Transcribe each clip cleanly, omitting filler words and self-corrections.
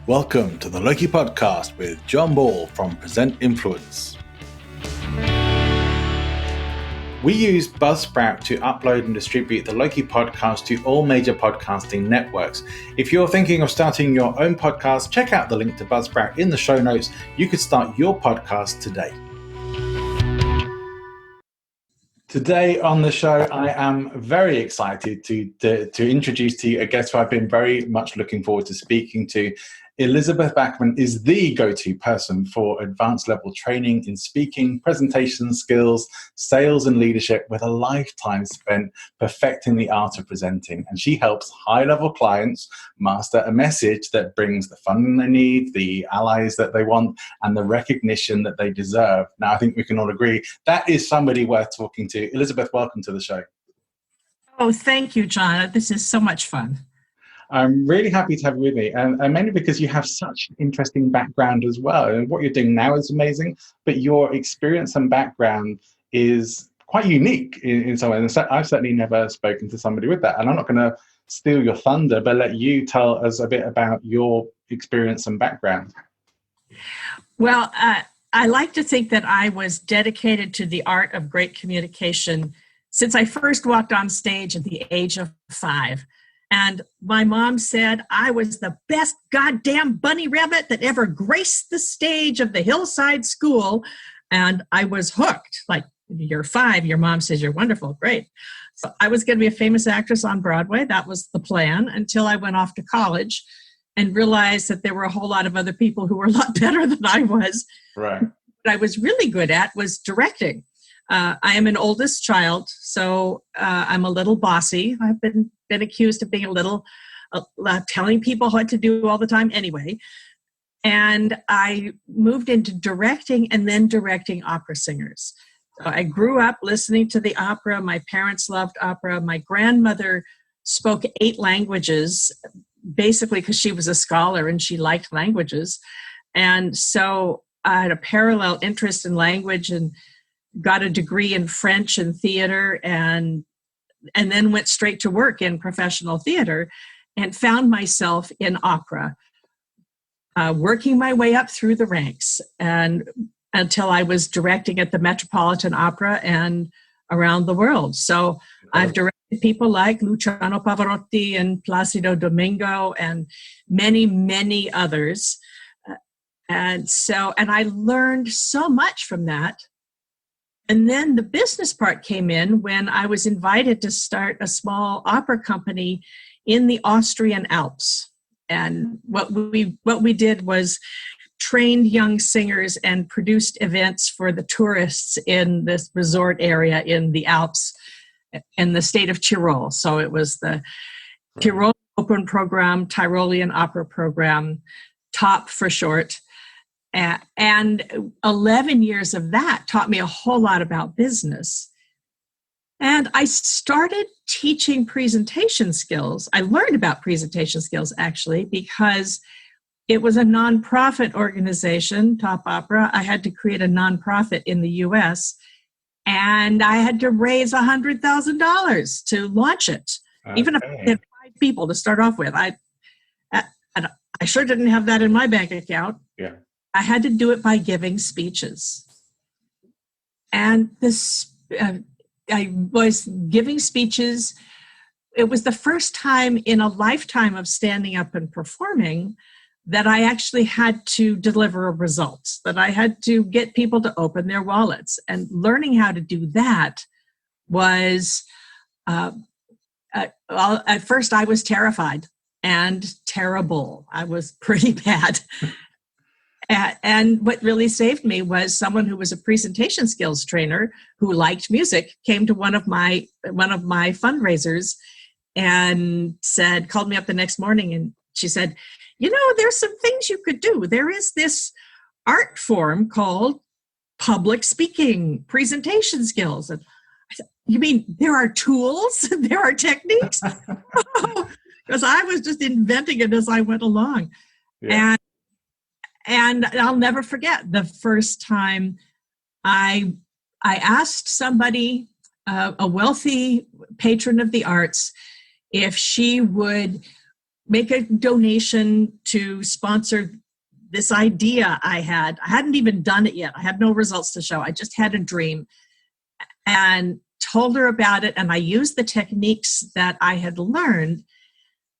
Welcome to the Loki Podcast with John Ball from Present Influence. We use Buzzsprout to upload and distribute the Loki Podcast to all major podcasting networks. If you're thinking of starting your own podcast, check out the link to Buzzsprout in the show notes. You could start your podcast today. Today on the show, I am very excited to introduce to you a guest who I've been very much looking forward to speaking to. Elizabeth Bachman is the go-to person for advanced level training in speaking, presentation skills, sales and leadership, with a lifetime spent perfecting the art of presenting. And she helps high-level clients master a message that brings the funding they need, the allies that they want, and the recognition that they deserve. Now, I think we can all agree that is somebody worth talking to. Elizabeth, welcome to the show. Oh, thank you, John. This is so much fun. I'm really happy to have you with me, and mainly because you have such an interesting background as well. And what you're doing now is amazing, but your experience and background is quite unique in some ways. And I've certainly never spoken to somebody with that. And I'm not going to steal your thunder, but let you tell us a bit about your experience and background. Well, I like to think that I was dedicated to the art of great communication since I first walked on stage at the age of 5. And my mom said I was the best goddamn bunny rabbit that ever graced the stage of the hillside school. And I was hooked. Like, you're 5, your mom says you're wonderful, great. So I was going to be a famous actress on Broadway. That was the plan until I went off to college and realized that there were a whole lot of other people who were a lot better than I was. Right. What I was really good at was directing. I am an oldest child, so I'm a little bossy. I've been accused of being a little, telling people what to do all the time anyway. And I moved into directing and then directing opera singers. So I grew up listening to the opera. My parents loved opera. My grandmother spoke 8 languages, basically because she was a scholar and she liked languages. And so I had a parallel interest in language and got a degree in French and theater, and then went straight to work in professional theater and found myself in opera, working my way up through the ranks and until I was directing at the Metropolitan Opera and around the world. So I've directed people like Luciano, Pavarotti and Placido, Domingo, and many, many others. And I learned so much from that. And then the business part came in when I was invited to start a small opera company in the Austrian Alps. And what we did was trained young singers and produced events for the tourists in this resort area in the Alps in the state of Tyrol. So it was the Tyrol Open Program, Tyrolean Opera Program, TOP for short. And 11 years of that taught me a whole lot about business. And I started teaching presentation skills. I learned about presentation skills, actually, because it was a nonprofit organization, Top Opera. I had to create a nonprofit in the US, and I had to raise $100,000 to launch it, even if I had 5 people to start off with. I sure didn't have that in my bank account. Yeah. I had to do it by giving speeches. And I was giving speeches. It was the first time in a lifetime of standing up and performing that I actually had to deliver a result, that I had to get people to open their wallets. And learning how to do that was, at first I was terrified and terrible. I was pretty bad. And what really saved me was someone who was a presentation skills trainer who liked music came to one of my fundraisers and called me up the next morning, and she said, there's some things you could do. There is this art form called public speaking, presentation skills. And I said, you mean there are tools? There are techniques? Because I was just inventing it as I went along. Yeah. And I'll never forget the first time I asked somebody, a wealthy patron of the arts, if she would make a donation to sponsor this idea I had. I hadn't even done it yet. I had no results to show. I just had a dream, and told her about it. And I used the techniques that I had learned.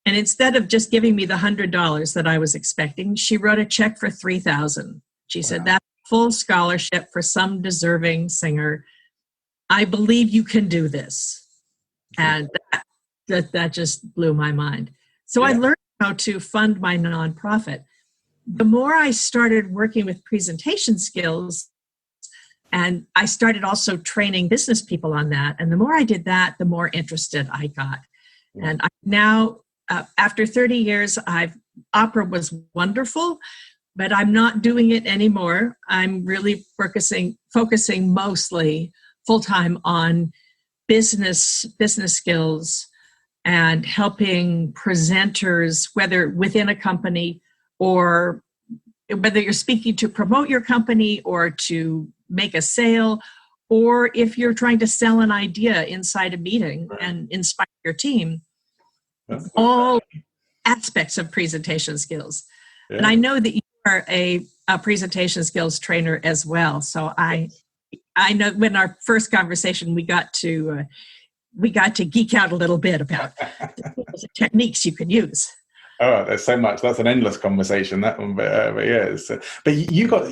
And instead of just giving me the $100 that I was expecting, she wrote a check for $3,000. She said, that's full scholarship for some deserving singer. I believe you can do this. And that just blew my mind. So I learned how to fund my nonprofit. The more I started working with presentation skills, and I started also training business people on that. And the more I did that, the more interested I got. And I now, after 30 years, opera was wonderful, but I'm not doing it anymore. I'm really focusing mostly full-time on business skills and helping presenters, whether within a company or whether you're speaking to promote your company or to make a sale, or if you're trying to sell an idea inside a meeting and inspire your team. All aspects of presentation skills. Yeah. And I know that you are a presentation skills trainer as well. So I know when our first conversation, we got to geek out a little bit about the techniques you can use. Oh, there's so much. That's an endless conversation, that one. But yeah, but you got.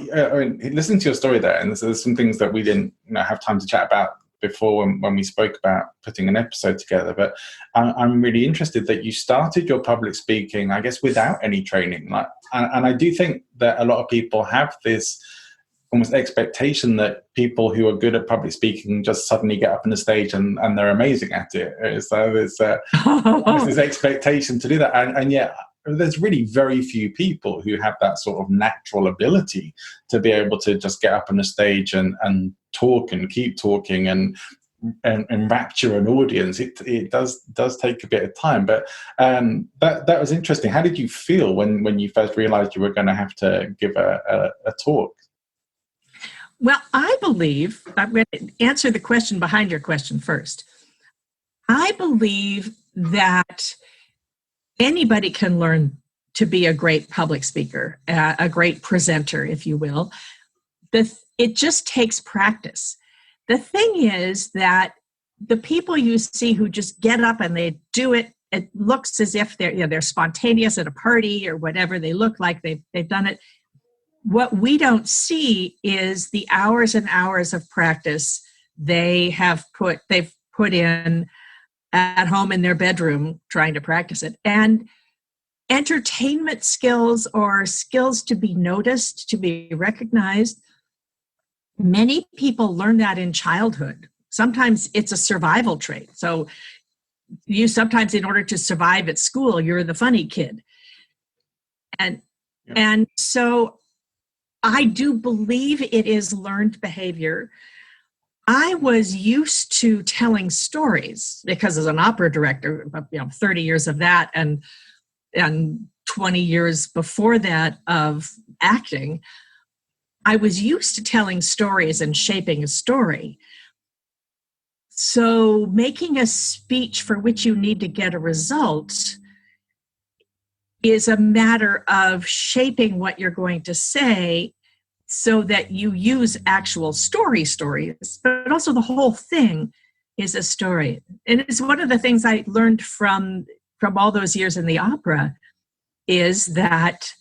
Listening to your story there, and there's some things that we didn't have time to chat about before when we spoke about putting an episode together. But I'm really interested that you started your public speaking, I guess, without any training. And I do think that a lot of people have this almost expectation that people who are good at public speaking just suddenly get up on the stage and they're amazing at it. So there's this expectation to do that. And yet there's really very few people who have that sort of natural ability to be able to just get up on the stage and talk and keep talking and enrapture an audience. It does take a bit of time. But that was interesting. How did you feel when you first realized you were going to have to give a talk? Well, I believe, I'm going to answer the question behind your question first. I believe that anybody can learn to be a great public speaker, a great presenter, if you will. It just takes practice. The thing is that the people you see who just get up and they do it, it looks as if they're spontaneous at a party or whatever. They look like they've done it. What we don't see is the hours and hours of practice they've put in at home in their bedroom trying to practice it. And entertainment skills or skills to be noticed, to be recognized, many people learn that in childhood. Sometimes it's a survival trait. So sometimes in order to survive at school, you're the funny kid. And so I do believe it is learned behavior. I was used to telling stories because as an opera director, 30 years of that and 20 years before that of acting, I was used to telling stories and shaping a story. So making a speech for which you need to get a result is a matter of shaping what you're going to say so that you use actual stories, but also the whole thing is a story. And it's one of the things I learned from all those years in the opera is that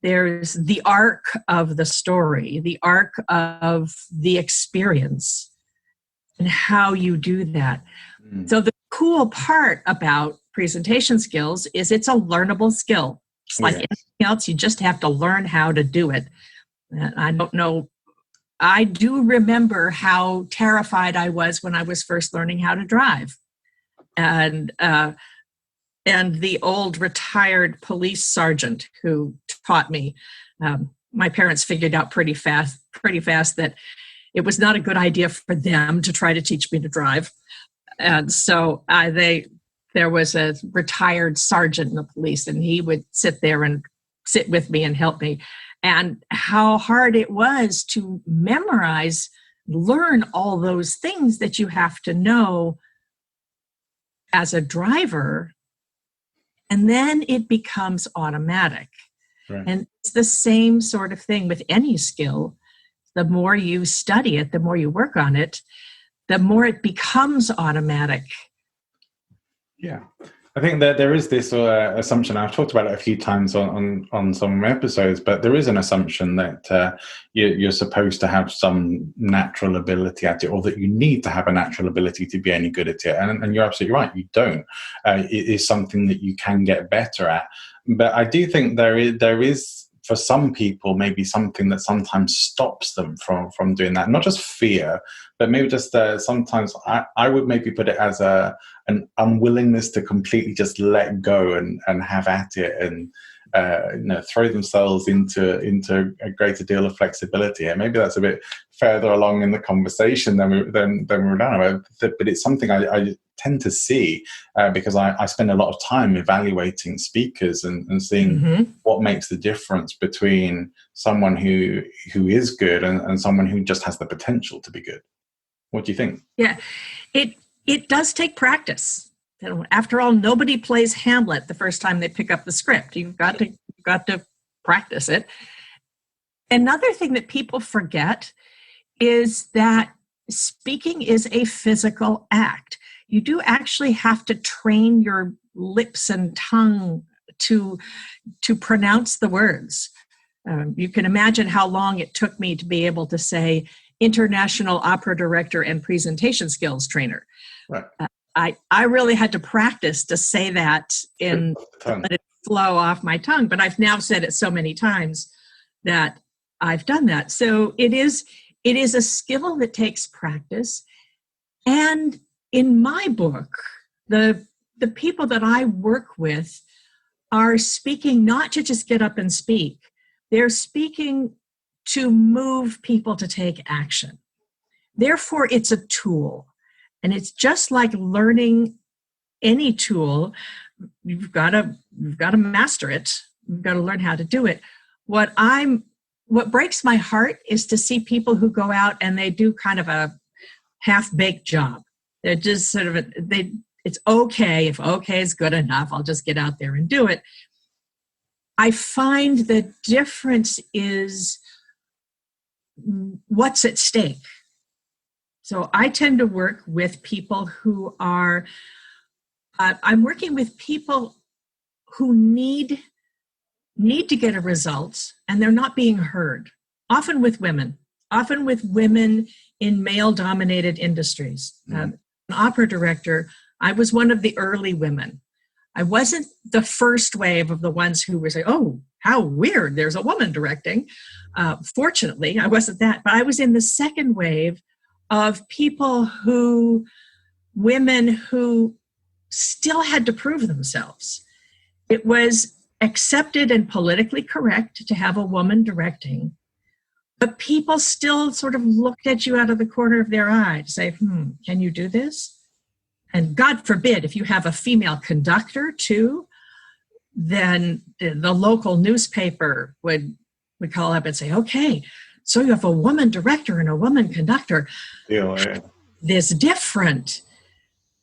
there's the arc of the story, the arc of the experience, and how you do that. So the cool part about presentation skills is it's a learnable skill. It's like anything else, you just have to learn how to do it. And I don't know, I do remember how terrified I was when I was first learning how to drive. And the old retired police sergeant who taught me, my parents figured out pretty fast that it was not a good idea for them to try to teach me to drive. And so there was a retired sergeant in the police, and he would sit with me and help me. And how hard it was to learn all those things that you have to know as a driver And then it becomes automatic. Right. And it's the same sort of thing with any skill. The more you study it, the more you work on it, the more it becomes automatic. Yeah. I think that there is this assumption. I've talked about it a few times on some episodes, but there is an assumption that you're supposed to have some natural ability at it, or that you need to have a natural ability to be any good at it. And you're absolutely right. You don't. It is something that you can get better at. But I do think there is for some people maybe something that sometimes stops them from doing that. Not just fear, but maybe just sometimes I would maybe put it as an unwillingness to completely just let go and have at it, and throw themselves into a greater deal of flexibility. And maybe that's a bit further along in the conversation than we're done. But it's something I tend to see because I spend a lot of time evaluating speakers and seeing what makes the difference between someone who is good and someone who just has the potential to be good. What do you think? Yeah, it does take practice. After all, nobody plays Hamlet the first time they pick up the script. You've got to practice it. Another thing that people forget is that speaking is a physical act. You do actually have to train your lips and tongue to pronounce the words. You can imagine how long it took me to be able to say international opera director and presentation skills trainer. Right. I really had to practice to say that and let it flow off my tongue. But I've now said it so many times that I've done that. So it is a skill that takes practice. And in my book, the people that I work with are speaking not to just get up and speak. They're speaking to move people to take action. Therefore, it's a tool. And it's just like learning any tool. You've got to master it. You've got to learn how to do it. What breaks my heart is to see people who go out and they do kind of a half-baked job. They're just sort of it's okay. If okay is good enough, I'll just get out there and do it. I find the difference is what's at stake. So I tend to work with people who are, I'm working with people who need to get a result and they're not being heard. Often with women in male-dominated industries. An opera director, I was one of the early women. I wasn't the first wave of the ones who were saying, oh, how weird, there's a woman directing. Fortunately, I wasn't that, but I was in the second wave of women who still had to prove themselves. It was accepted and politically correct to have a woman directing, but people still sort of looked at you out of the corner of their eye to say, can you do this? And God forbid, if you have a female conductor too, then the local newspaper would call up and say, okay, so you have a woman director and a woman conductor. This different.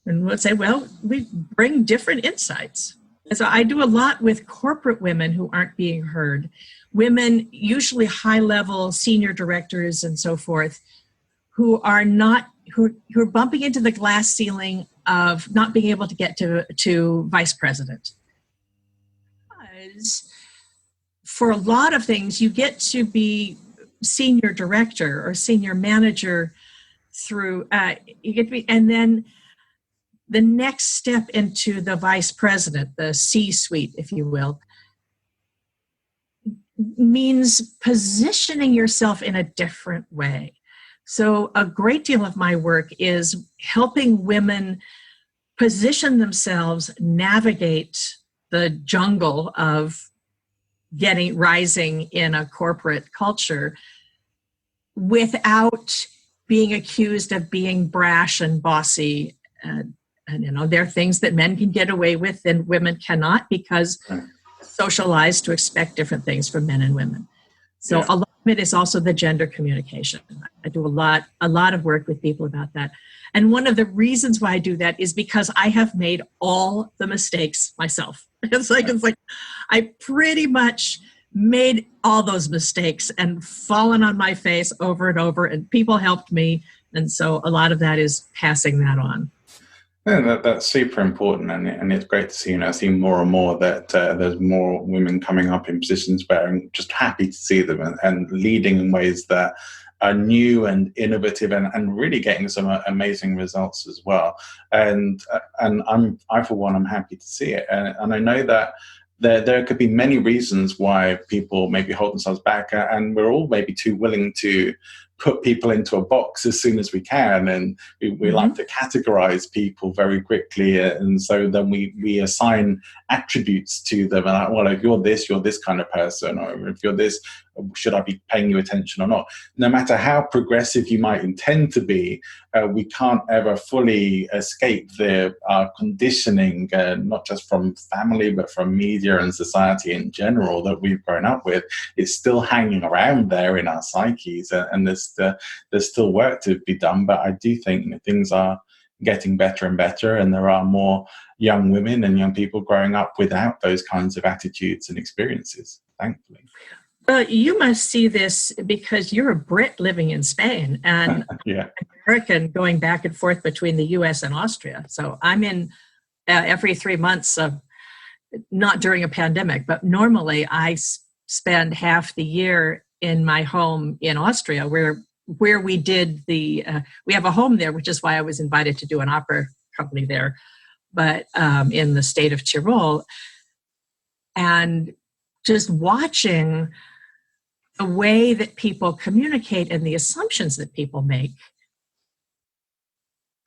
And we'll say, well, we bring different insights. And so I do a lot with corporate women who aren't being heard. Women, usually high-level senior directors and so forth, who are bumping into the glass ceiling of not being able to get to vice president. Because for a lot of things, you get to be senior director or senior manager through, you get to be, and then the next step into the vice president, the C-suite, if you will, means positioning yourself in a different way. So a great deal of my work is helping women position themselves, navigate the jungle of rising in a corporate culture without being accused of being brash and bossy. And there are things that men can get away with and women cannot because socialized to expect different things from men and women. So a lot of it is also the gender communication. I do a lot of work with people about that. And one of the reasons why I do that is because I have made all the mistakes myself. It's like I pretty much made all those mistakes and fallen on my face over and over, and people helped me. And so a lot of that is passing that on. Yeah, that's super important, and it's great to see. I see more and more that there's more women coming up in positions where I'm just happy to see them and leading in ways that are new and innovative, and really getting some amazing results as well. And I for one, I'm happy to see it, and I know that there could be many reasons why people maybe hold themselves back, and we're all maybe too willing to put people into a box as soon as we can, and we like to categorize people very quickly, and so then we assign attributes to them, and like, well, if you're this kind of person, or if you're this, should I be paying you attention or not? No matter how progressive you might intend to be, we can't ever fully escape the conditioning, not just from family, but from media and society in general that we've grown up with. It's still hanging around there in our psyches, and there's still work to be done. But I do think things are getting better and better, and there are more young women and young people growing up without those kinds of attitudes and experiences, thankfully. Well, you must see this because you're a Brit living in Spain and yeah. American going back and forth between the US and Austria. So I'm in every 3 months of, not during a pandemic, but normally I spend half the year in my home in Austria where we did we have a home there, which is why I was invited to do an opera company there, but in the state of Tyrol. And just watching the way that people communicate and the assumptions that people make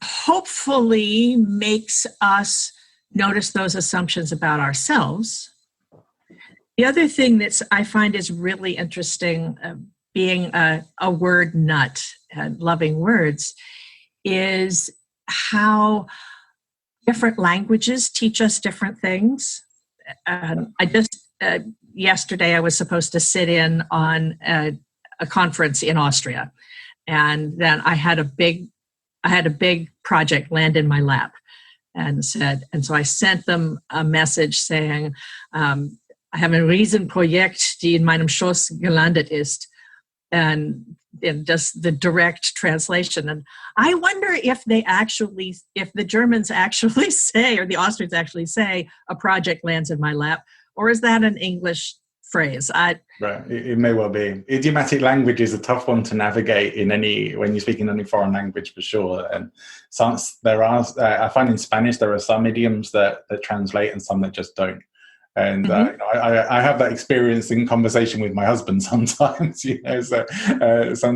hopefully makes us notice those assumptions about ourselves. The other thing that I find is really interesting, being a word nut and loving words, is how different languages teach us different things. Yesterday I was supposed to sit in on a conference in Austria, and then I had a big project land in my lap, and so I sent them a message saying, I have ein Riesenprojekt, die in meinem Schoß gelandet ist, and just the direct translation. And I wonder if the Germans actually say, or the Austrians actually say, a project lands in my lap, or is that an English phrase? Right, it may well be. Idiomatic language is a tough one to navigate when you speak in any foreign language, for sure. And I find in Spanish there are some idioms that translate and some that just don't. And I have that experience in conversation with my husband sometimes. So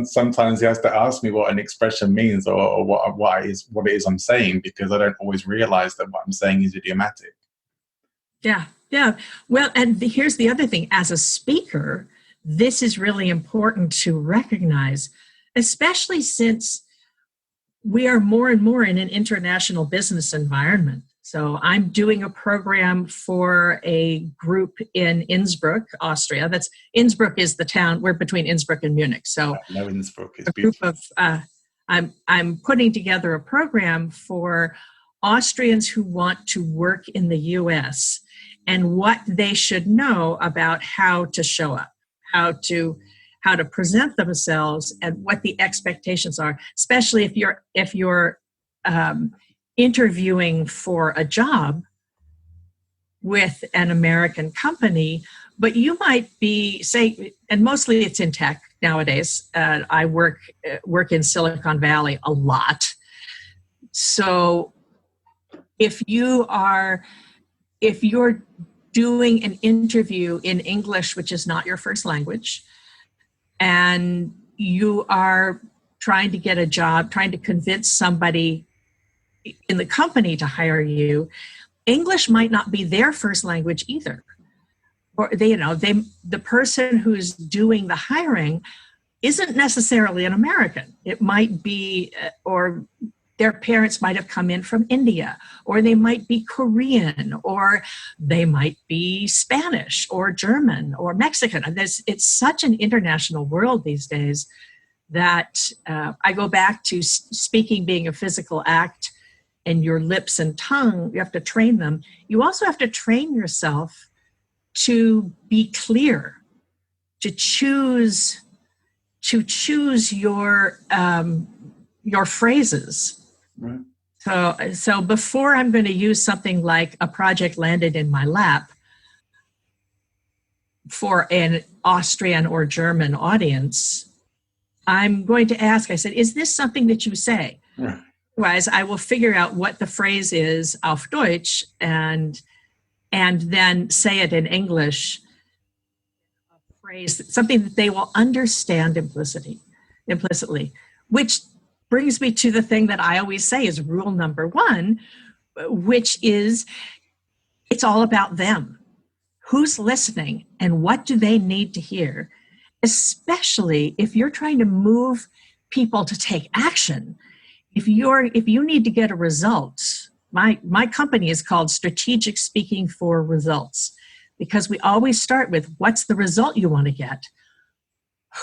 sometimes he has to ask me what an expression means, or what it is I'm saying, because I don't always realize that what I'm saying is idiomatic. Yeah. Well, and here's the other thing. As a speaker, this is really important to recognize, especially since we are more and more in an international business environment. So I'm doing a program for a group in Innsbruck, Austria. Innsbruck is the town. We're between Innsbruck and Munich. So I know Innsbruck is a group of I'm putting together a program for Austrians who want to work in the U.S. and what they should know about how to show up, how to present themselves, and what the expectations are, especially if you're interviewing for a job with an American company, but you might be, say, and mostly it's in tech nowadays. I work in Silicon Valley a lot. So if you're doing an interview in English, which is not your first language, and you are trying to get a job, trying to convince somebody in the company to hire you, English might not be their first language either. Or the person who's doing the hiring isn't necessarily an American. It might be, or their parents might have come in from India, or they might be Korean, or they might be Spanish or German or Mexican. And it's such an international world these days that I go back to speaking being a physical act, and your lips and tongue, you have to train them. You also have to train yourself to be clear, to choose your phrases. Right. So before I'm going to use something like "a project landed in my lap" for an Austrian or German audience, I'm going to ask, I said, is this something that you say? Right. Otherwise, I will figure out what the phrase is auf Deutsch and then say it in English, a phrase, something that they will understand implicitly, which brings me to the thing that I always say is rule number one, which is it's all about them. Who's listening and what do they need to hear? Especially if you're trying to move people to take action. If you need to get a result, my company is called Strategic Speaking for Results, because we always start with what's the result you want to get,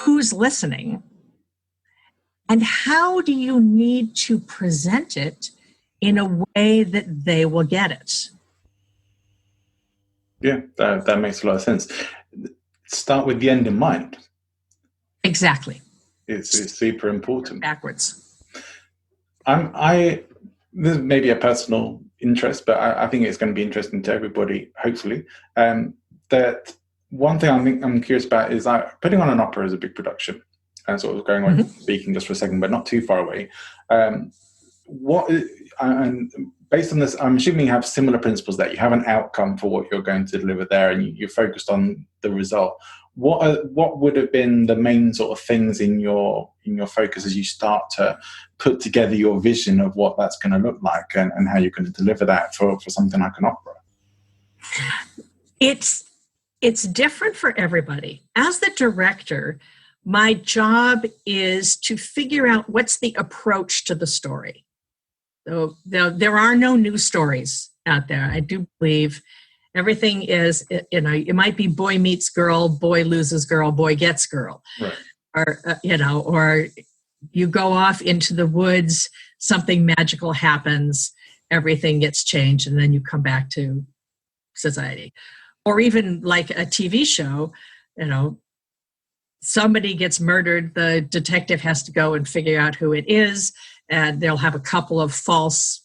who's listening, and how do you need to present it in a way that they will get it. Yeah, that makes a lot of sense. Start with the end in mind. Exactly. It's super important. Backwards. This may be a personal interest, but I think it's going to be interesting to everybody, hopefully. That one thing I'm curious about is putting on an opera is a big production, and sort of going on speaking just for a second, but not too far away. And based on this, I'm assuming you have similar principles, that you have an outcome for what you're going to deliver there, and you're focused on the result. What would have been the main sort of things in your focus as you start to put together your vision of what that's going to look like and how you're going to deliver that for something like an opera? It's different for everybody. As the director, my job is to figure out what's the approach to the story. So there are no new stories out there. I do believe everything is, it might be boy meets girl, boy loses girl, boy gets girl. Right. Or, or you go off into the woods, something magical happens, everything gets changed, and then you come back to society. Or even like a TV show, somebody gets murdered, the detective has to go and figure out who it is, and they'll have a couple of false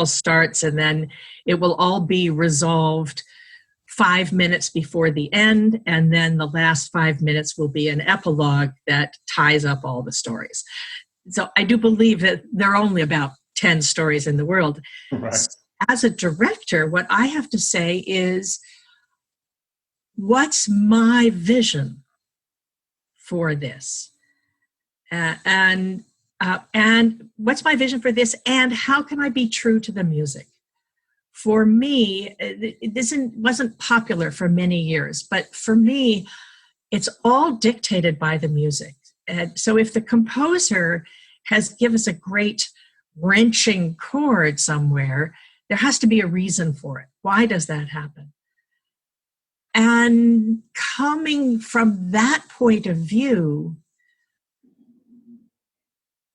starts, and then it will all be resolved 5 minutes before the end, and then the last 5 minutes will be an epilogue that ties up all the stories. So I do believe that there are only about 10 stories in the world. Right. As a director, what I have to say is, what's my vision for this? And what's my vision for this, and how can I be true to the music? For me, this wasn't popular for many years, but for me, it's all dictated by the music. And so if the composer has given us a great wrenching chord somewhere, there has to be a reason for it. Why does that happen? And coming from that point of view,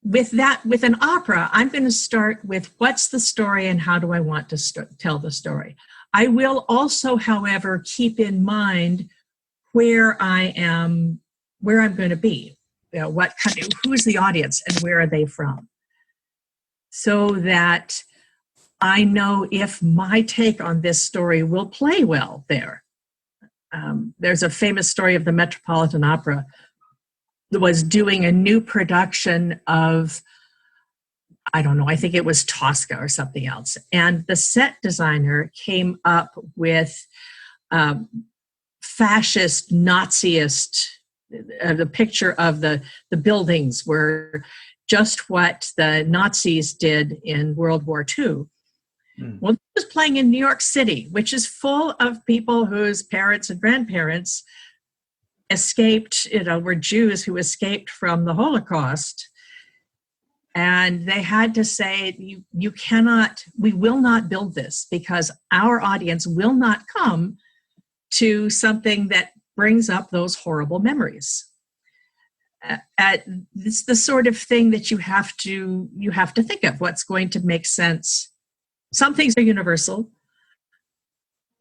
with an opera, I'm going to start with what's the story and how do I want to tell the story. I will also, however, keep in mind where I'm going to be. Who's the audience and where are they from? So that I know if my take on this story will play well there. There's a famous story of the Metropolitan Opera that was doing a new production of, I don't know, I think it was Tosca or something else. And the set designer came up with fascist, Naziist, the picture of the buildings were just what the Nazis did in World War II. Well, it was playing in New York City, which is full of people whose parents and grandparents escaped, were Jews who escaped from the Holocaust. And they had to say, you cannot, we will not build this because our audience will not come to something that brings up those horrible memories. It's the sort of thing that you have to think of what's going to make sense. Some things are universal.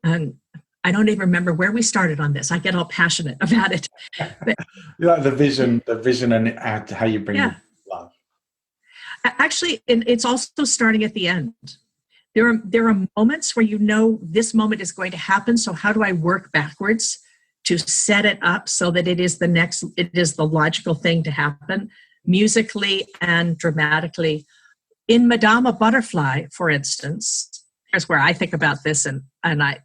And I don't even remember where we started on this. I get all passionate about it. But, like the vision and how you bring love. Actually, it's also starting at the end. There are moments where you know this moment is going to happen. So how do I work backwards to set it up so that it is the logical thing to happen, musically and dramatically? In Madama Butterfly, for instance, here's where I think about this, and I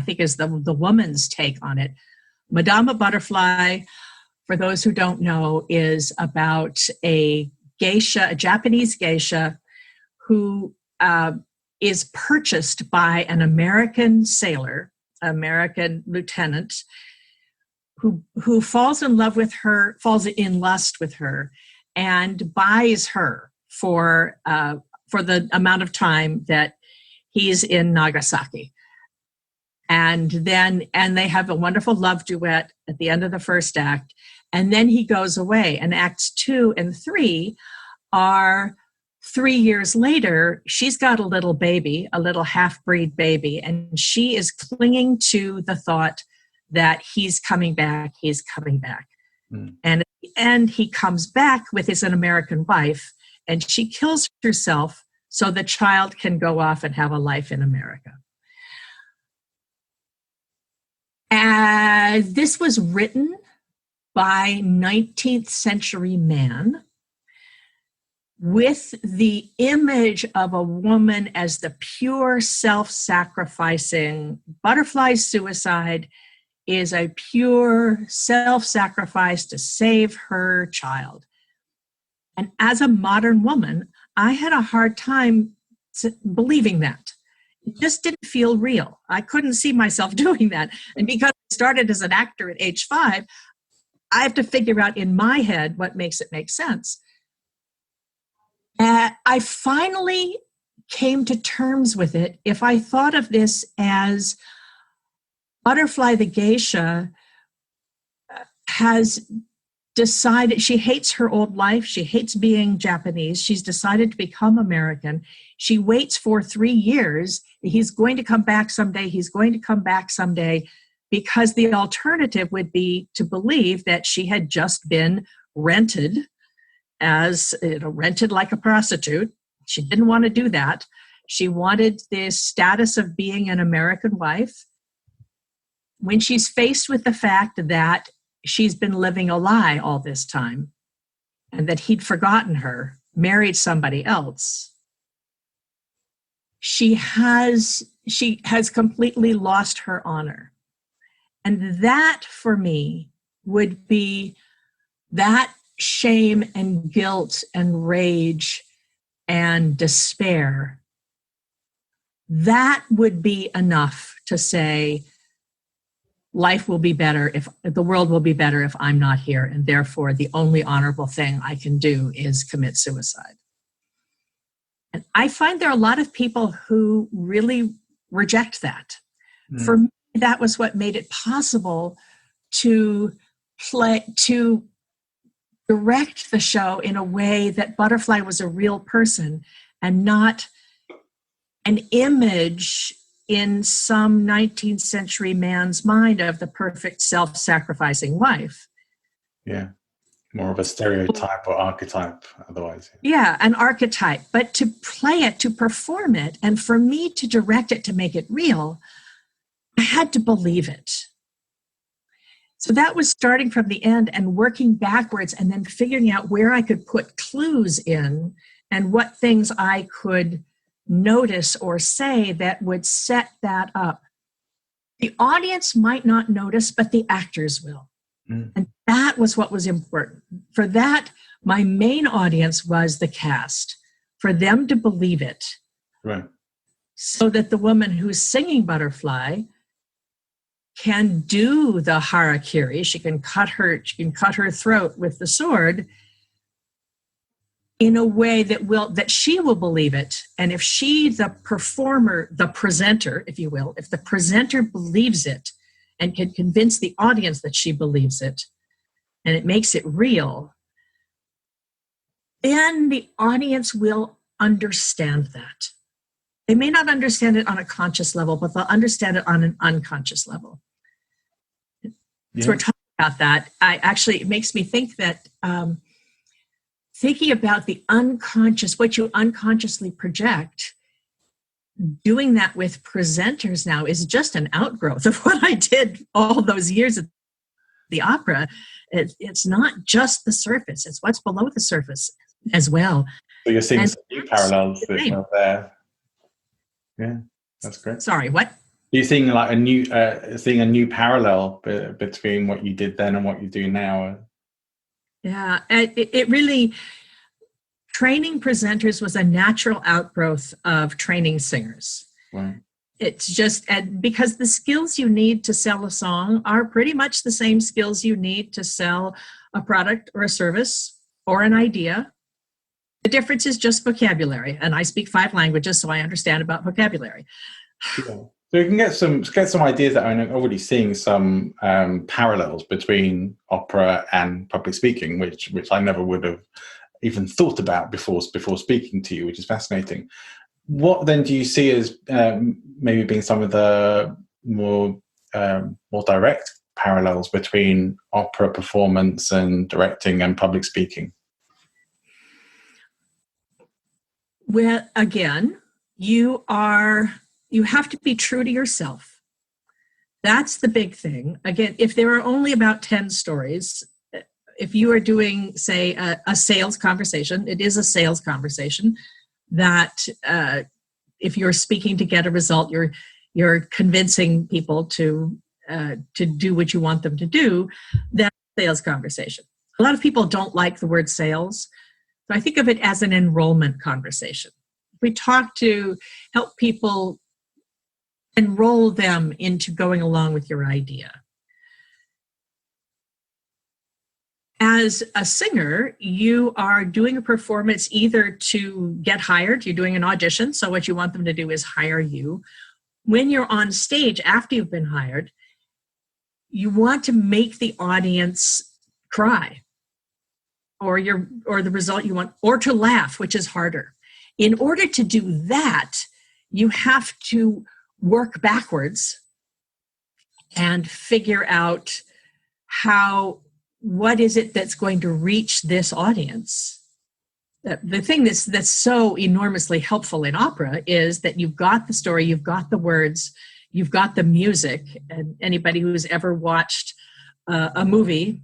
think is the woman's take on it. Madama Butterfly, for those who don't know, is about a geisha, a Japanese geisha, who is purchased by an American sailor, American lieutenant, who falls in lust with her, and buys her for the amount of time that he's in Nagasaki. And they have a wonderful love duet at the end of the first act. And then he goes away. And acts 2 and 3 are 3 years later. She's got a little baby, a little half-breed baby, and she is clinging to the thought that he's coming back. Mm. And at the end, he comes back with his American wife, and she kills herself so the child can go off and have a life in America. This was written by 19th century man with the image of a woman as the pure self-sacrificing. Butterfly's suicide is a pure self-sacrifice to save her child. And as a modern woman, I had a hard time believing that. It just didn't feel real. I couldn't see myself doing that. And because I started as an actor at age 5, I have to figure out in my head what makes it make sense. I finally came to terms with it. If I thought of this as Butterfly the geisha has decided, she hates her old life. She hates being Japanese. She's decided to become American. She waits for 3 years. He's going to come back someday. Because the alternative would be to believe that she had just been rented rented like a prostitute. She didn't want to do that. She wanted the status of being an American wife. When she's faced with the fact that she's been living a lie all this time and that he'd forgotten her, married somebody else, she has completely lost her honor. And that, for me, would be that shame and guilt and rage and despair. That would be enough to say, life will be better if the world will be better if I'm not here. And therefore, the only honorable thing I can do is commit suicide. And I find there are a lot of people who really reject that. Mm. For me, that was what made it possible to direct the show in a way that Butterfly was a real person and not an image in some 19th century man's mind of the perfect self-sacrificing wife. Yeah, more of a stereotype or archetype otherwise. Yeah, an archetype. But to play it, to perform it, and for me to direct it to make it real, I had to believe it. So that was starting from the end and working backwards and then figuring out where I could put clues in and what things I could notice or say that would set that up. The audience might not notice, but the actors will. Mm. And that was what was important. For that, my main audience was the cast, for them to believe it. Right. So that the woman who's singing Butterfly can do the harakiri. She can cut her throat with the sword. in a way that she will believe it. And if she, the performer, the presenter, if you will, if the presenter believes it and can convince the audience that she believes it, and it makes it real, then the audience will understand that. They may not understand it on a conscious level, but they'll understand it on an unconscious level. Yeah. So we're talking about that. It makes me think that thinking about the unconscious, what you unconsciously project, doing that with presenters now is just an outgrowth of what I did all those years at the opera. It's not just the surface, it's what's below the surface as well. So you're seeing some new parallels there. Yeah, that's great. Sorry, what? You're seeing like a new parallel between what you did then and what you do now. Yeah, it really, training presenters was a natural outgrowth of training singers. Right. It's just, and because the skills you need to sell a song are pretty much the same skills you need to sell a product or a service or an idea. The difference is just vocabulary, and I speak 5 languages, so I understand about vocabulary. Yeah. So you can get some ideas that I'm already seeing some parallels between opera and public speaking, which I never would have even thought about before speaking to you, which is fascinating. What then do you see as maybe being some of the more direct parallels between opera performance and directing and public speaking? Well, again, you have to be true to yourself. That's the big thing. Again, if there are only about 10 stories, if you are doing, say, a sales conversation, it is a sales conversation that if you're speaking to get a result, you're convincing people to do what you want them to do. That's a sales conversation. A lot of people don't like the word sales. So I think of it as an enrollment conversation. We talk to help people enroll them into going along with your idea. As a singer, you are doing a performance either to get hired, you're doing an audition, so what you want them to do is hire you. When you're on stage after you've been hired, you want to make the audience cry, or the result you want, or to laugh, which is harder. In order to do that, you have to work backwards and figure out what is it that's going to reach this audience. The thing that's so enormously helpful in opera is that you've got the story, you've got the words, you've got the music, and anybody who's ever watched a movie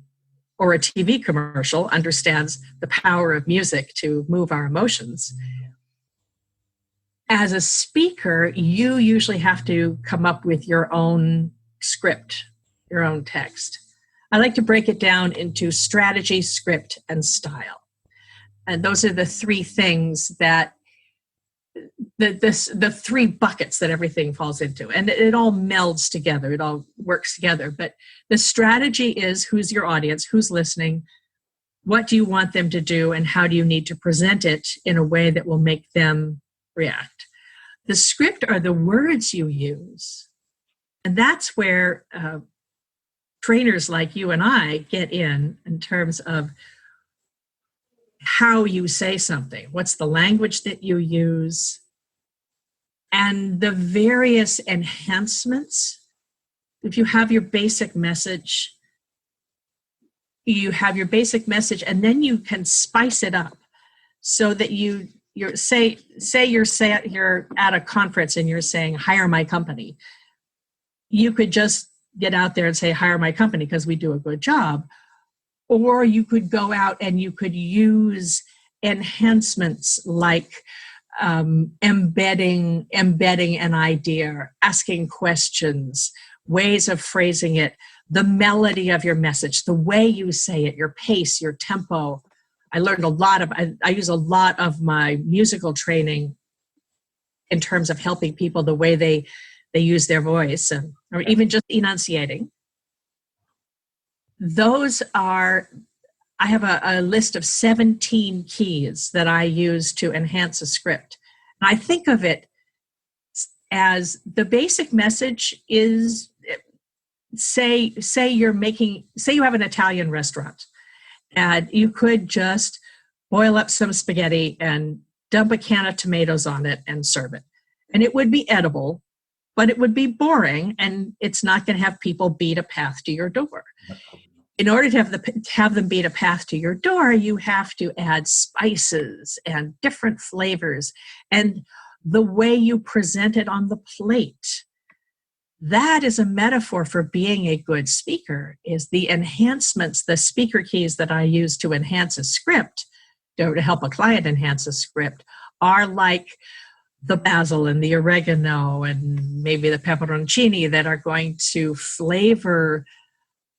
or a TV commercial understands the power of music to move our emotions. As a speaker, you usually have to come up with your own script, your own text. I like to break it down into strategy, script, and style. And those are the 3 things that the 3 buckets that everything falls into. And it all melds together. It all works together. But the strategy is who's your audience, who's listening, what do you want them to do, and how do you need to present it in a way that will make them react. The script are the words you use. And that's where trainers like you and I get in terms of how you say something. What's the language that you use? And the various enhancements. If you have your basic message, and then you can spice it up so that you're at a conference and you're saying, hire my company. You could just get out there and say, hire my company because we do a good job. Or you could go out and you could use enhancements like embedding an idea, asking questions, ways of phrasing it, the melody of your message, the way you say it, your pace, your tempo. I learned I use a lot of my musical training in terms of helping people the way they use their voice, or even just enunciating. Those are, I have a list of 17 keys that I use to enhance a script. And I think of it as the basic message is, say you have an Italian restaurant, and you could just boil up some spaghetti and dump a can of tomatoes on it and serve it. And it would be edible, but it would be boring, and it's not going to have people beat a path to your door. In order to have them beat a path to your door, you have to add spices and different flavors, and the way you present it on the plate. That is a metaphor for being a good speaker, is the enhancements, the speaker keys that I use to enhance a script, to help a client enhance a script, are like the basil and the oregano and maybe the pepperoncini that are going to flavor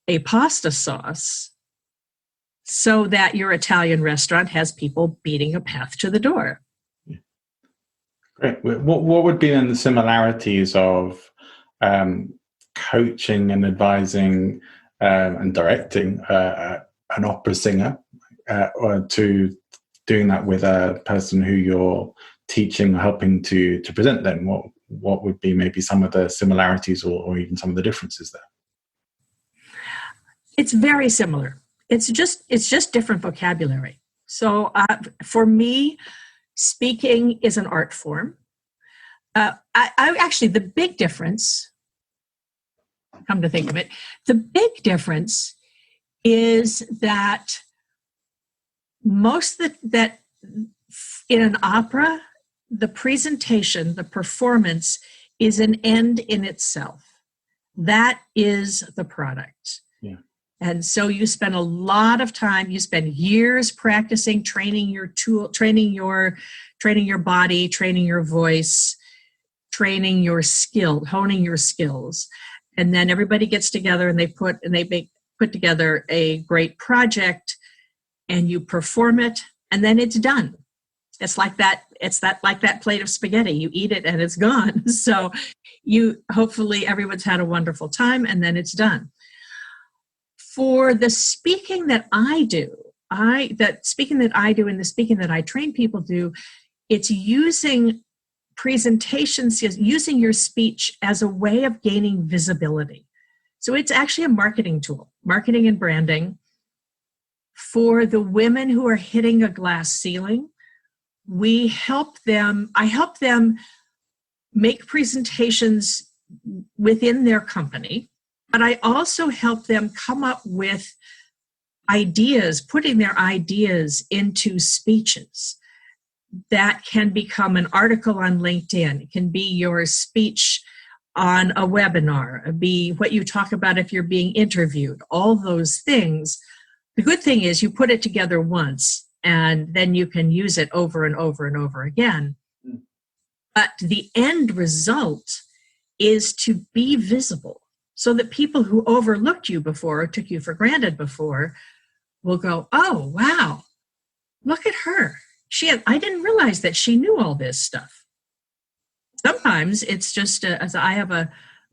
a pasta sauce so that your Italian restaurant has people beating a path to the door. Great. What would be then the similarities of coaching and advising and directing an opera singer or to doing that with a person who you're teaching or helping to present them? What would be maybe some of the similarities or even some of the differences there? It's very similar. It's just different vocabulary. So for me, speaking is an art form. I actually, the big difference, come to think of it, the big difference is that that in an opera, the presentation, the performance is an end in itself. That is the product. Yeah. And so you spend a lot of time, you spend years practicing, training your tool, training your body, training your voice, training your skill, honing your skills. And then everybody gets together and they put together a great project, and you perform it, and then it's done. It's like that plate of spaghetti. You eat it and it's gone. So hopefully everyone's had a wonderful time, and then it's done. For the speaking that I do, and the speaking that I train people do, it's using presentations, using your speech as a way of gaining visibility. So it's actually a marketing tool, marketing and branding. For the women who are hitting a glass ceiling, I help them make presentations within their company, but I also help them come up with ideas, putting their ideas into speeches that can become an article on LinkedIn. It can be your speech on a webinar, be what you talk about if you're being interviewed, all those things. The good thing is you put it together once, and then you can use it over and over and over again. But the end result is to be visible, so that people who overlooked you before or took you for granted before will go, oh, wow, look at her. I didn't realize that she knew all this stuff. Sometimes it's just,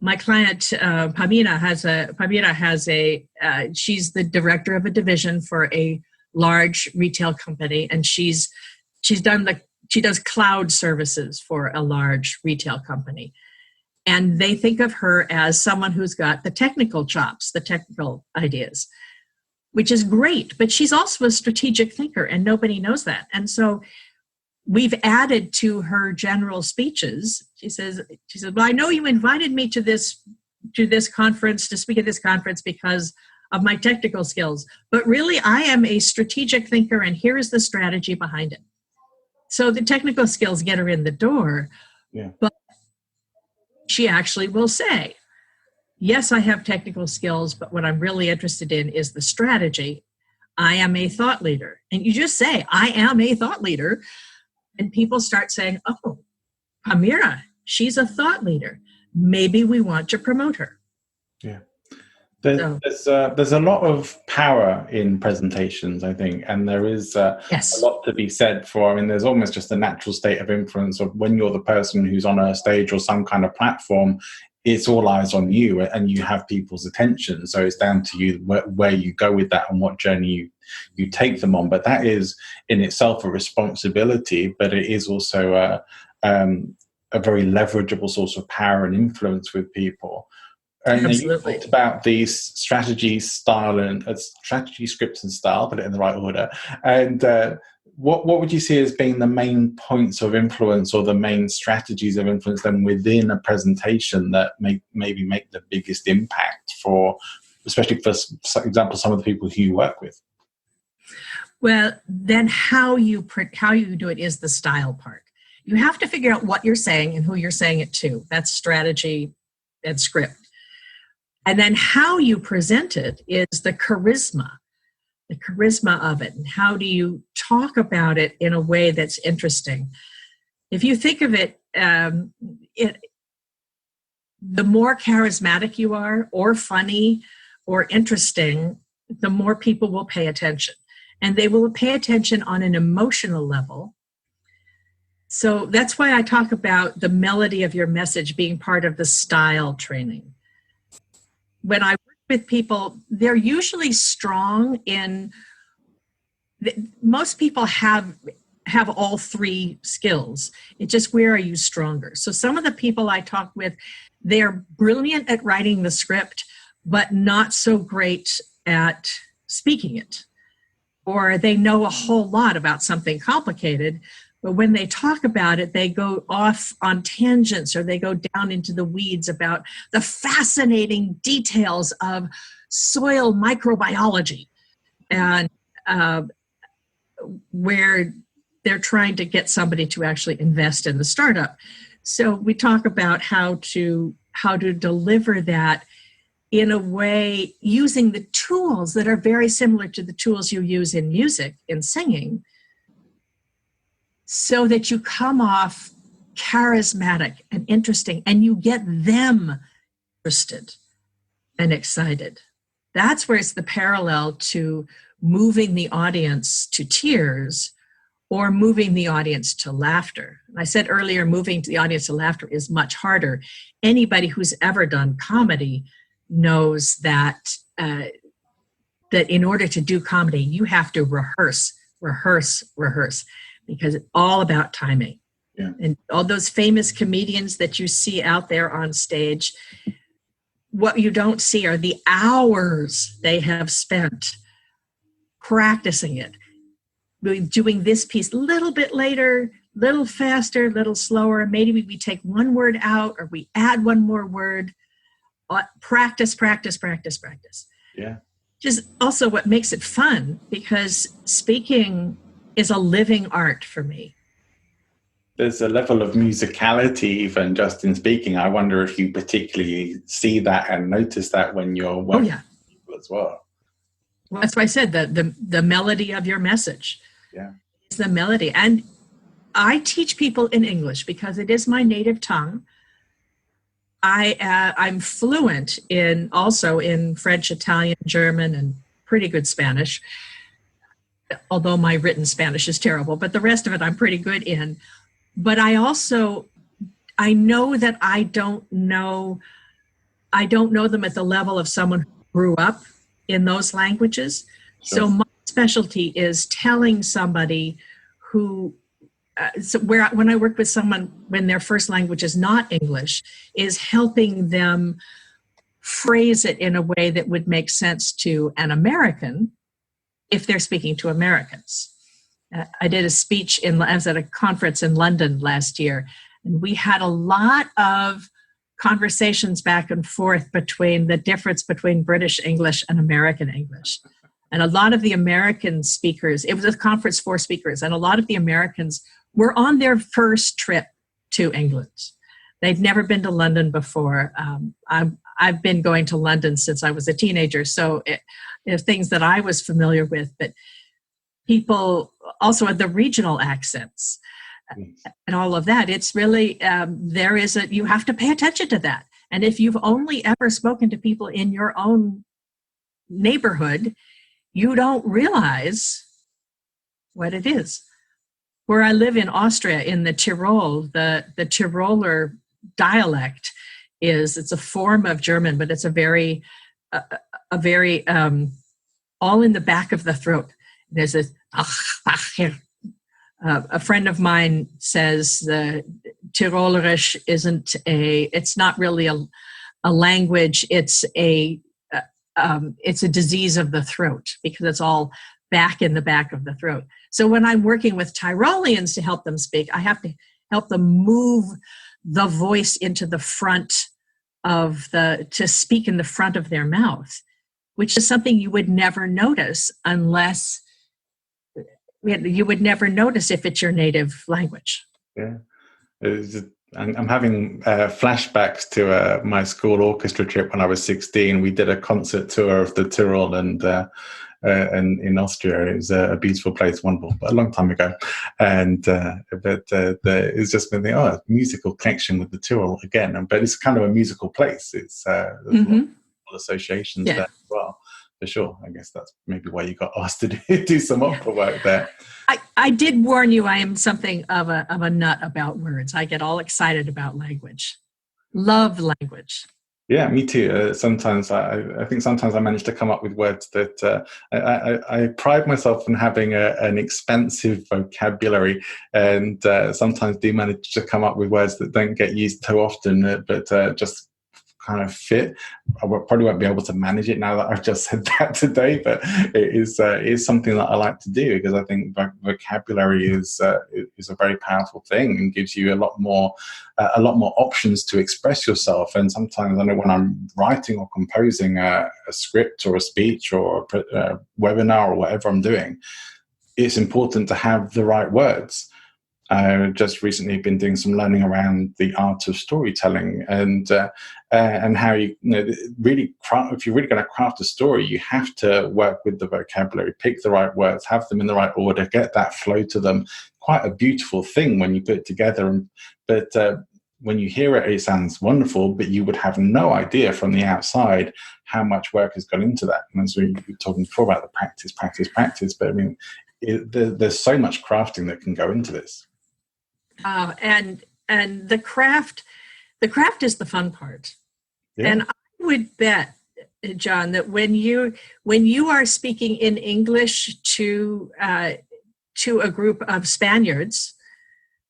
my client, Pamina she's the director of a division for a large retail company, and she does cloud services for a large retail company. And they think of her as someone who's got the technical chops, the technical ideas, which is great, but she's also a strategic thinker, and nobody knows that. And so we've added to her general speeches. She says, well, I know you invited me to this conference, to speak at this conference because of my technical skills, but really I am a strategic thinker, and here is the strategy behind it. So the technical skills get her in the door, but she actually will say, yes, I have technical skills, but what I'm really interested in is the strategy. I am a thought leader. And you just say, I am a thought leader. And people start saying, oh, Pamira, she's a thought leader. Maybe we want to promote her. Yeah. There's a lot of power in presentations, I think, and there is yes. a lot to be said for. I mean, there's almost just a natural state of influence of when you're the person who's on a stage or some kind of platform. it's all eyes on you, and you have people's attention. So it's down to you where you go with that and what journey you take them on. But that is in itself a responsibility, but it is also a very leverageable source of power and influence with people. And you Absolutely. talked about these strategy, style, and strategy, scripts, and style. Put it in the right order. And what would you see as being the main points of influence, or the main strategies of influence, then within a presentation that maybe make the biggest impact for, especially for example, some of the people who you work with? Well, then how you do it is the style part. You have to figure out what you're saying and who you're saying it to. That's strategy and script. And then how you present it is the charisma of it. And how do you talk about it in a way that's interesting? If you think of it, the more charismatic you are, or funny, or interesting, the more people will pay attention. And they will pay attention on an emotional level. So that's why I talk about the melody of your message being part of the style training. When I work with people, they're usually strong in, most people have all three skills. It's just, where are you stronger? So some of the people I talk with, they're brilliant at writing the script, but not so great at speaking it. Or they know a whole lot about something complicated, but when they talk about it, they go off on tangents, or they go down into the weeds about the fascinating details of soil microbiology, and where they're trying to get somebody to actually invest in the startup. So we talk about how to deliver that in a way using the tools that are very similar to the tools you use in music, in singing, so that you come off charismatic and interesting, and you get them interested and excited. That's where it's the parallel to moving the audience to tears or moving the audience to laughter. I said earlier, moving the audience to laughter is much harder. Anybody who's ever done comedy knows that in order to do comedy, you have to rehearse, because it's all about timing. Yeah. And all those famous comedians that you see out there on stage, what you don't see are the hours they have spent practicing it, doing this piece a little bit later, little faster, little slower. Maybe we take one word out, or we add one more word. Practice. Yeah. Just also what makes it fun, because speaking is a living art for me. There's a level of musicality even just in speaking. I wonder if you particularly see that and notice that when you're working with people as well. Well, that's why I said the melody of your message. Yeah. It's the melody. And I teach people in English because it is my native tongue. I'm fluent also in French, Italian, German, and pretty good Spanish, although my written Spanish is terrible, but the rest of it I'm pretty good in. But I know that I don't know them at the level of someone who grew up in those languages. Sure. So my specialty is telling somebody who, when I work with someone when their first language is not English, is helping them phrase it in a way that would make sense to an American if they're speaking to Americans. I did a speech I was at a conference in London last year, and we had a lot of conversations back and forth between the difference between British English and American English. And a lot of the American speakers, it was a conference for speakers, and a lot of the Americans were on their first trip to England. They'd never been to London before. I've been going to London since I was a teenager, so things that I was familiar with, but people also had the regional accents and all of that. It's really, you have to pay attention to that. And if you've only ever spoken to people in your own neighborhood, you don't realize what it is. Where I live in Austria, in the Tyrol, the Tyroler dialect it's a form of German, but it's a very all in the back of the throat. There's a friend of mine says the Tirolerisch it's not really a language. It's a disease of the throat because it's all back in the back of the throat. So when I'm working with Tyroleans to help them speak, I have to help them move the voice into the front to speak in the front of their mouth, which is something you would never notice you would never notice if it's your native language. Yeah. I'm having flashbacks to my school orchestra trip when I was 16. We did a concert tour of the Tyrol and in Austria. It was a beautiful place, wonderful, but a long time ago. And it's just been a musical connection with the Tyrol again. But it's kind of a musical place. It's there's a lot of associations there as well. For sure. I guess that's maybe why you got asked to do some opera work there. I did warn you I am something of a nut about words. I get all excited about language. Love language. Yeah, me too. Sometimes I think sometimes I manage to come up with words that I pride myself on having an expansive vocabulary, and sometimes do manage to come up with words that don't get used too often, but just kind of fit. I probably won't be able to manage it now that I've just said that today, but it is something that I like to do because I think vocabulary is a very powerful thing and gives you a lot more options to express yourself. And sometimes I know when I'm writing or composing a script or a speech or a webinar or whatever I'm doing, it's important to have the right words. I've just recently been doing some learning around the art of storytelling and how you really if you're really going to craft a story, you have to work with the vocabulary, pick the right words, have them in the right order, get that flow to them. Quite a beautiful thing when you put it together. But when you hear it, it sounds wonderful, but you would have no idea from the outside how much work has gone into that. And as we were talking before about the practice, but I mean, there's so much crafting that can go into this. And the craft is the fun part. Yeah. And I would bet, John, that when you are speaking in English to a group of Spaniards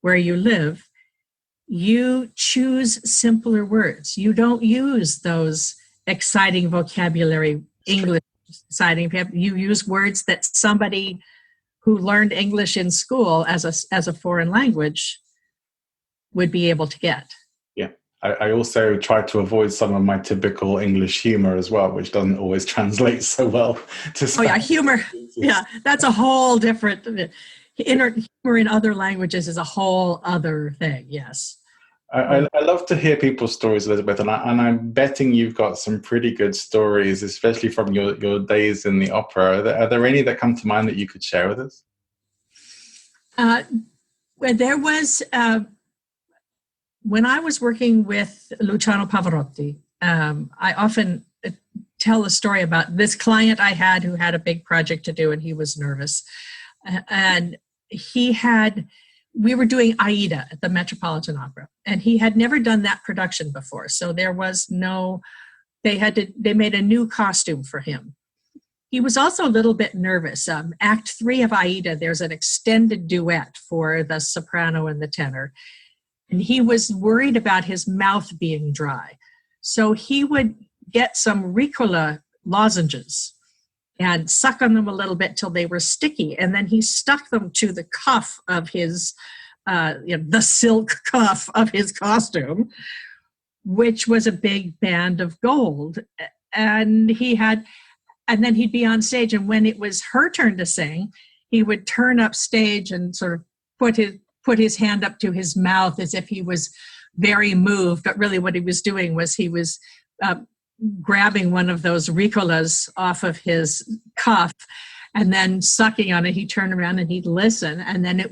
where you live, you choose simpler words. You don't use those exciting vocabulary English exciting. You use words that somebody who learned English in school as a foreign language would be able to get. Yeah. I also try to avoid some of my typical English humor as well, which doesn't always translate so well to Spanish. Oh yeah, humor. Yeah, that's a whole different, humor in other languages is a whole other thing, yes. I love to hear people's stories, Elizabeth, and I'm betting you've got some pretty good stories, especially from your days in the opera. Are there any that come to mind that you could share with us? Well, there was, when I was working with Luciano Pavarotti, I often tell a story about this client I had who had a big project to do and he was nervous. And we were doing Aida at the Metropolitan Opera, and he had never done that production before. So there was they made a new costume for him. He was also a little bit nervous. Act 3 of Aida, there's an extended duet for the soprano and the tenor. And he was worried about his mouth being dry. So he would get some Ricola lozenges and suck on them a little bit till they were sticky. And then he stuck them to the cuff of his, the silk cuff of his costume, which was a big band of gold. And then he'd be on stage. And when it was her turn to sing, he would turn up stage and sort of put his hand up to his mouth as if he was very moved. But really what he was doing was he was grabbing one of those Ricolas off of his cuff and then sucking on it. He'd turn around and he'd listen. And then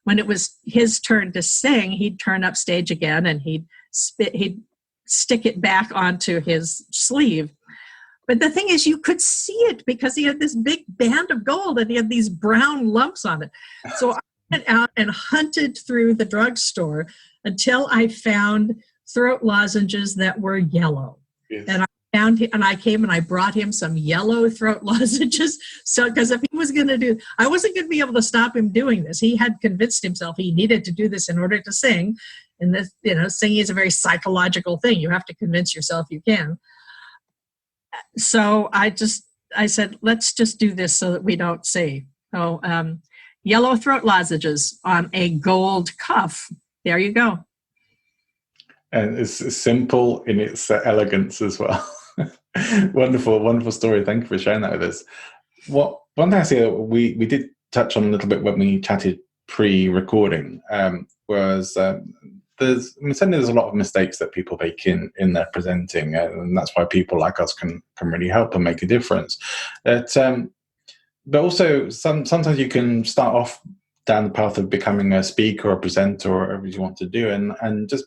when it was his turn to sing, he'd turn up stage again and he'd stick it back onto his sleeve. But the thing is, you could see it because he had this big band of gold and he had these brown lumps on it. So I went out and hunted through the drugstore until I found throat lozenges that were yellow. Yes. And I came and I brought him some yellow throat lozenges. So, because if he was going to do, I wasn't going to be able to stop him doing this. He had convinced himself he needed to do this in order to sing. And this, singing is a very psychological thing. You have to convince yourself you can. So I said, let's just do this so that we don't see. So yellow throat lozenges on a gold cuff. There you go. And it's simple in its elegance as well. Wonderful story. Thank you for sharing that with us. One thing I see that we did touch on a little bit when we chatted pre-recording was certainly there's a lot of mistakes that people make in their presenting, and that's why people like us can really help and make a difference. But also sometimes you can start off down the path of becoming a speaker or a presenter or whatever you want to do, and just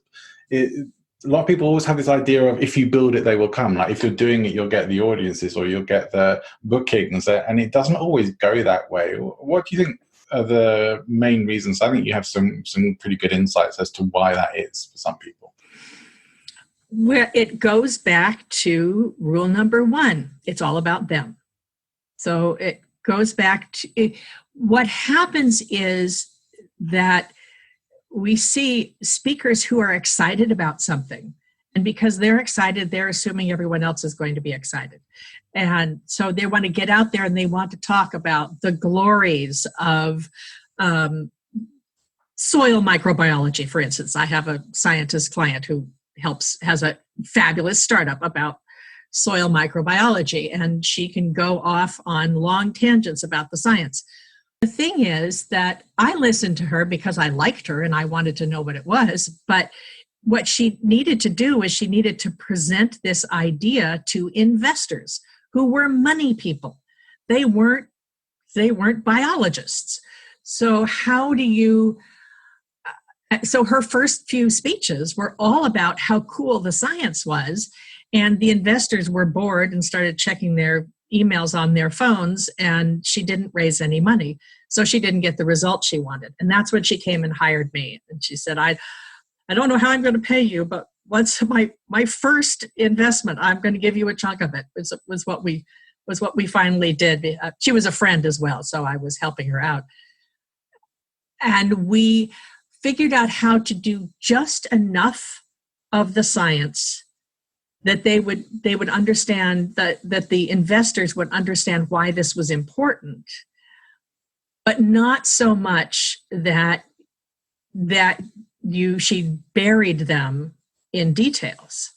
a lot of people always have this idea of if you build it, they will come. Like if you're doing it, you'll get the audiences or you'll get the bookings, and it doesn't always go that way. What do you think are the main reasons? I think you have some pretty good insights as to why that is for some people. Where it goes back to rule number 1, it's all about them. So it goes back to what happens is that we see speakers who are excited about something. And because they're excited, they're assuming everyone else is going to be excited. And so they want to get out there and they want to talk about the glories of soil microbiology, for instance. I have a scientist client who has a fabulous startup about soil microbiology, and she can go off on long tangents about the science. The thing is that I listened to her because I liked her and I wanted to know what it was, but what she needed to do is she needed to present this idea to investors who were money people. They weren't biologists. So so her first few speeches were all about how cool the science was, and the investors were bored and started checking their emails on their phones, and she didn't raise any money. So she didn't get the result she wanted. And that's when she came and hired me. And she said, I don't know how I'm going to pay you, but what's my first investment? I'm going to give you a chunk of it. Was what we finally did. She was a friend as well, so I was helping her out. And we figured out how to do just enough of the science that they would understand, that the investors would understand why this was important, but not so much that she buried them in details.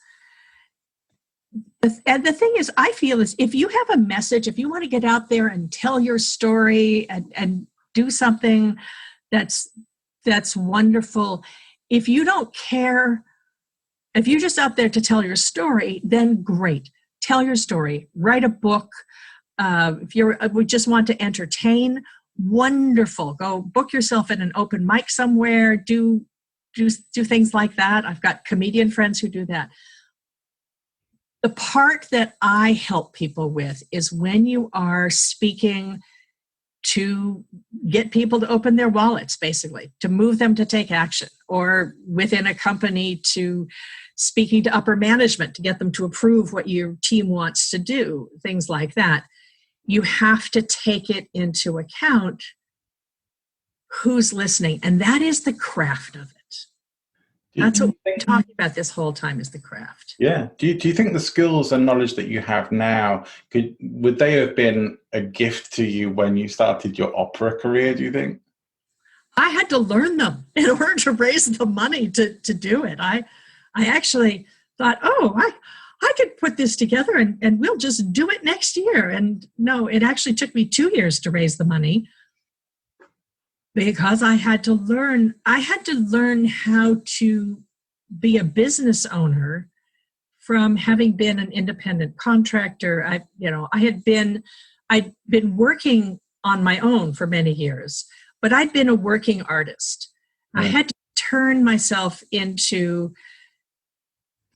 And the thing is, I feel is if you have a message, if you want to get out there and tell your story and do something that's wonderful, if you don't care, if you're just out there to tell your story, then great. Tell your story. Write a book. If we just want to entertain, wonderful. Go book yourself at an open mic somewhere. Do things like that. I've got comedian friends who do that. The part that I help people with is when you are speaking to get people to open their wallets, basically, to move them to take action, or within a company to speaking to upper management to get them to approve what your team wants to do, things like that. You have to take it into account who's listening, and that is the craft of it. That's what we're talking about this whole time, is the craft. Yeah. Do you think the skills and knowledge that you have now, would they have been a gift to you when you started your opera career, do you think? I had to learn them in order to raise the money to do it. I actually thought, I could put this together and we'll just do it next year. And no, it actually took me 2 years to raise the money, because I had to learn how to be a business owner from having been an independent contractor. I'd been working on my own for many years, but I'd been a working artist. Right. I had to turn myself into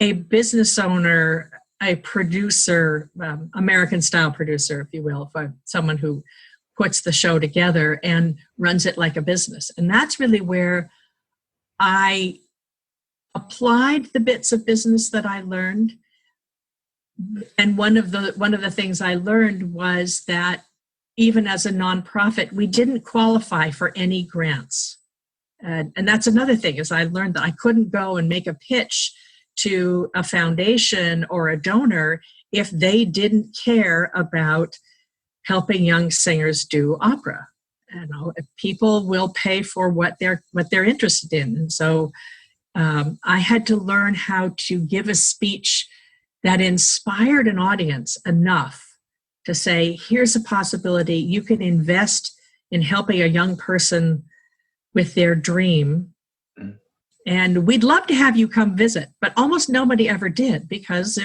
a business owner, a producer, American style producer, if you will, someone who puts the show together and runs it like a business. And that's really where I applied the bits of business that I learned. And one of the things I learned was that even as a nonprofit, we didn't qualify for any grants. And that's another thing, is I learned that I couldn't go and make a pitch to a foundation or a donor if they didn't care about helping young singers do opera. You know, people will pay for what they're interested in. And so I had to learn how to give a speech that inspired an audience enough to say, here's a possibility. You can invest in helping a young person with their dream. And we'd love to have you come visit, but almost nobody ever did, because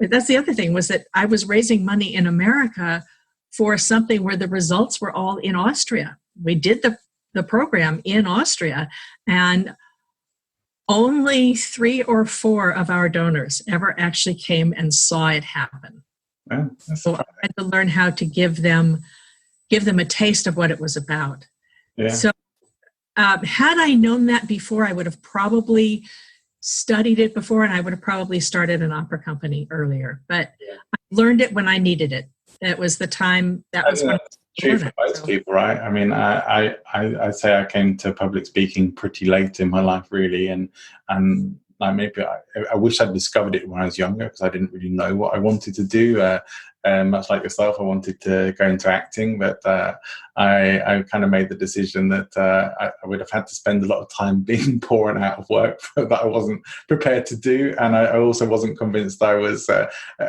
that's the other thing, was that I was raising money in America for something where the results were all in Austria. We did the program in Austria, and only 3 or 4 of our donors ever actually came and saw it happen. Yeah, so I had to learn how to give them a taste of what it was about. Yeah. So had I known that before, I would have probably studied it before, and I would have probably started an opera company earlier. But I learned it when I needed it. It was the time that was when true for most people, right? I mean, I say I came to public speaking pretty late in my life, really, and like maybe I wish I'd discovered it when I was younger, because I didn't really know what I wanted to do. Much like yourself, I wanted to go into acting, but I kind of made the decision that I would have had to spend a lot of time being poor and out of work that I wasn't prepared to do, and I also wasn't convinced I was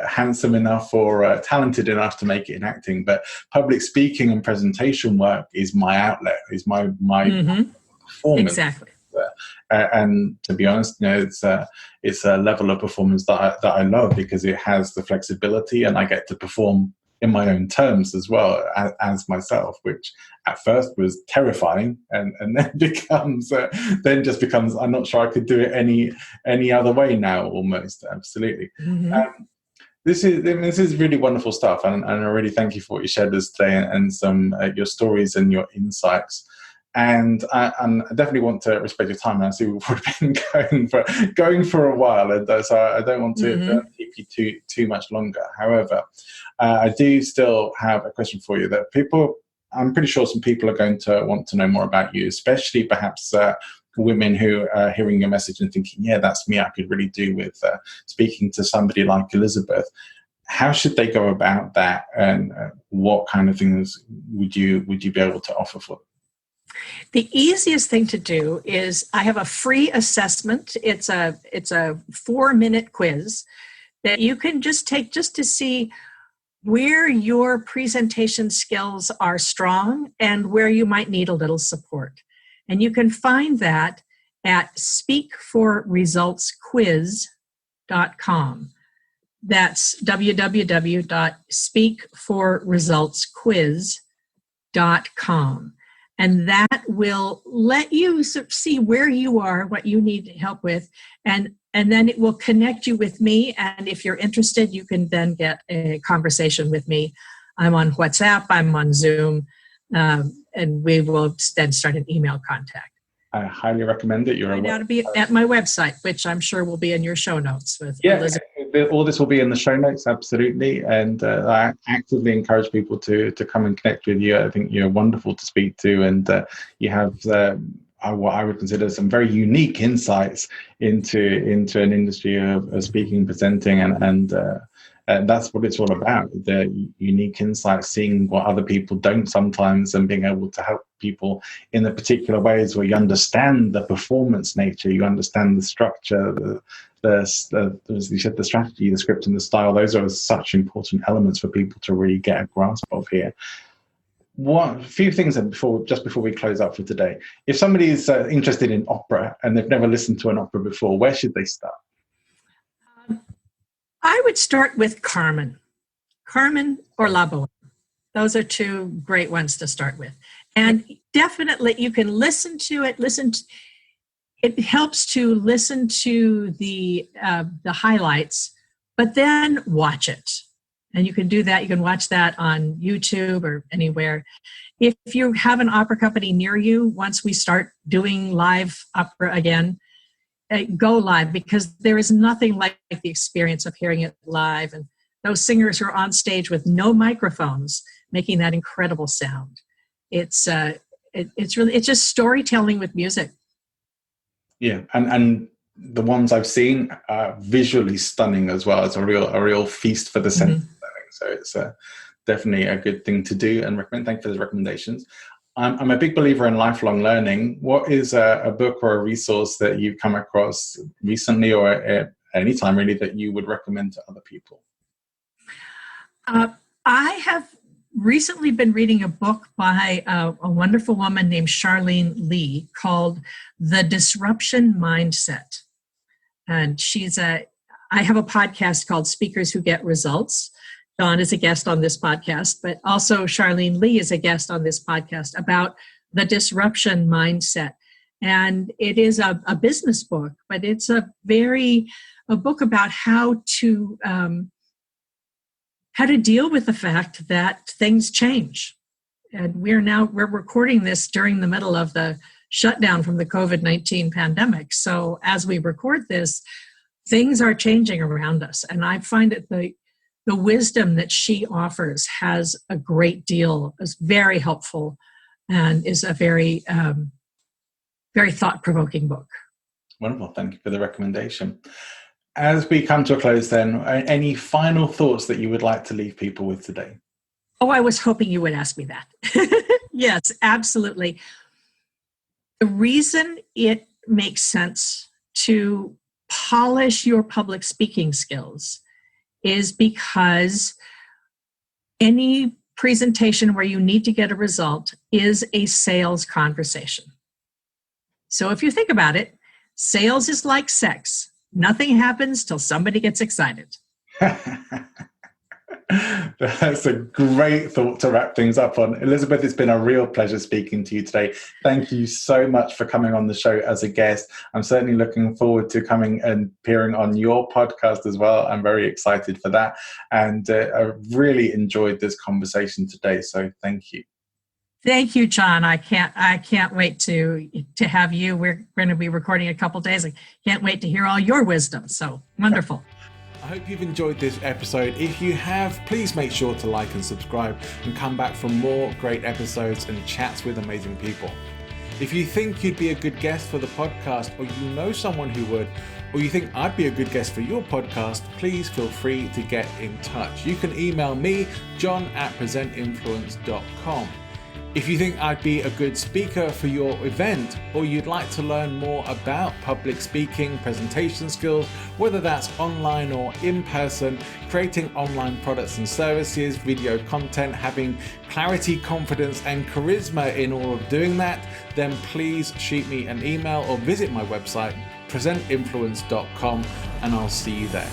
handsome enough or talented enough to make it in acting. But public speaking and presentation work is my outlet, is my performance. Exactly. And to be honest, you know, it's a level of performance that I love, because it has the flexibility, and I get to perform in my own terms as well as myself, which at first was terrifying, and then just becomes I'm not sure I could do it any other way now. Almost, absolutely. This is really wonderful stuff, and I really thank you for what you shared with us today, and some your stories and your insights. And I definitely want to respect your time. I see we've already been going for a while, and so I don't want to keep you too much longer. However, I do still have a question for you that I'm pretty sure some people are going to want to know more about you, especially perhaps women who are hearing your message and thinking, yeah, that's me. I could really do with speaking to somebody like Elizabeth. How should they go about that, and what kind of things would you be able to offer for them? The easiest thing to do is I have a free assessment. It's a 4-minute quiz that you can just take just to see where your presentation skills are strong and where you might need a little support. And you can find that at speakforresultsquiz.com. That's www.speakforresultsquiz.com. And that will let you see where you are, what you need help with, and then it will connect you with me. And if you're interested, you can then get a conversation with me. I'm on WhatsApp, I'm on Zoom, and we will then start an email contact. I highly recommend it. You're now to be at my website, which I'm sure will be in your show notes. With Elizabeth. All this will be in the show notes, absolutely. And I actively encourage people to come and connect with you. I think you're wonderful to speak to, and you have what I would consider some very unique insights into an industry of speaking, presenting, and that's what it's all about, the unique insights, seeing what other people don't sometimes, and being able to help people in the particular ways where you understand the performance nature, you understand the structure, as you said, the strategy, the script, and the style. Those are such important elements for people to really get a grasp of here. A few things just before we close up for today. If somebody is interested in opera and they've never listened to an opera before, where should they start? I would start with Carmen or La Boheme. Those are 2 great ones to start with. And definitely you can listen to it. It helps to listen to the highlights, but then watch it. And you can do that. You can watch that on YouTube or anywhere. If you have an opera company near you, once we start doing live opera again, go live, because there is nothing like the experience of hearing it live, and those singers who are on stage with no microphones making that incredible sound. It's just storytelling with music. Yeah, and the ones I've seen are visually stunning as well. It's a real feast for the senses. So it's definitely a good thing to do and recommend. Thank you for the recommendations. I'm a big believer in lifelong learning. What is a book or a resource that you've come across recently or at any time really that you would recommend to other people? I have recently been reading a book by a wonderful woman named Charlene Lee called The Disruption Mindset. And I have a podcast called Speakers Who Get Results. Don is a guest on this podcast, but also Charlene Lee is a guest on this podcast about the disruption mindset. And it is a business book, but it's a book about how to deal with the fact that things change. And we're recording this during the middle of the shutdown from the COVID-19 pandemic. So as we record this, things are changing around us. And I find that the wisdom that she offers has a great deal, is very helpful, and is a very, very thought-provoking book. Wonderful. Thank you for the recommendation. As we come to a close then, any final thoughts that you would like to leave people with today? Oh, I was hoping you would ask me that. Yes, absolutely. The reason it makes sense to polish your public speaking skills is because any presentation where you need to get a result is a sales conversation. So if you think about it, sales is like sex. Nothing happens till somebody gets excited. That's a great thought to wrap things up on. Elizabeth, it's been a real pleasure speaking to you today. Thank you so much for coming on the show as a guest. I'm certainly looking forward to coming and appearing on your podcast as well. I'm very excited for that. And I really enjoyed this conversation today. So thank you. Thank you, John. I can't wait to have you. We're going to be recording a couple days. I can't wait to hear all your wisdom. So wonderful. I hope you've enjoyed this episode. If you have, please make sure to like and subscribe and come back for more great episodes and chats with amazing people. If you think you'd be a good guest for the podcast, or you know someone who would, or you think I'd be a good guest for your podcast, please feel free to get in touch. You can email me, john@presentinfluence.com. If you think I'd be a good speaker for your event, or you'd like to learn more about public speaking, presentation skills, whether that's online or in person, creating online products and services, video content, having clarity, confidence, and charisma in all of doing that, then please shoot me an email or visit my website, presentinfluence.com, and I'll see you there.